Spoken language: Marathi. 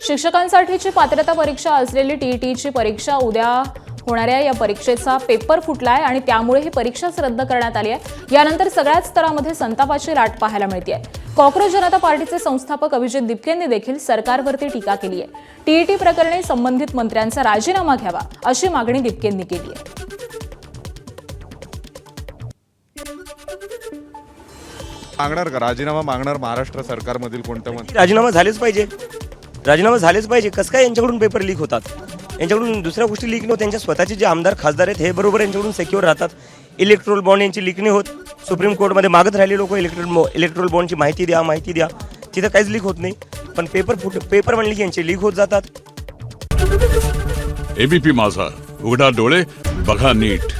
शिक्षकांसाठीची पात्रता परीक्षा असलेली टीईटीची परीक्षा उद्या होणाऱ्या या परीक्षेचा पेपर फुटलाय आणि त्यामुळे ही परीक्षाच रद्द करण्यात आली आहे। यानंतर सगळ्याच स्तरामध्ये संतापाची लाट पाहायला मिळते। कॉक्रोच जनता पार्टीचे संस्थापक अभिजित दिपकेंनी देखील सरकारवरती टीका केली आहे। टीईटी प्रकरणी संबंधित मंत्र्यांचा राजीनामा घ्यावा अशी मागणी दिपकेंनी केली आहे। मागणार का राजीनामा मागणार महाराष्ट्र सरकारमधील कोणत्या मंत्री? राजीनामा झालेच पाहिजे, राजीनामा झालेच पाहिजे। कसं काय यांच्याकडून पेपर लीक होतात, यांच्याकडून दुसऱ्या गोष्टी लीक न होत, त्यांच्या स्वतःचे जे आमदार खासदार आहेत हे बरोबर यांच्याकडून सिक्युअर राहतात। इलेक्ट्रोल बॉन्ड यांची लीक नाही होत, सुप्रीम कोर्टमध्ये मागत राहिले लोक इलेक्ट्रोल बॉन्डची माहिती द्या, तिथं काहीच लीक होत नाही। पण पेपर म्हणले की यांचे लीक होत जातात। एबीपी माझा, उघडा डोळे बघा नीट।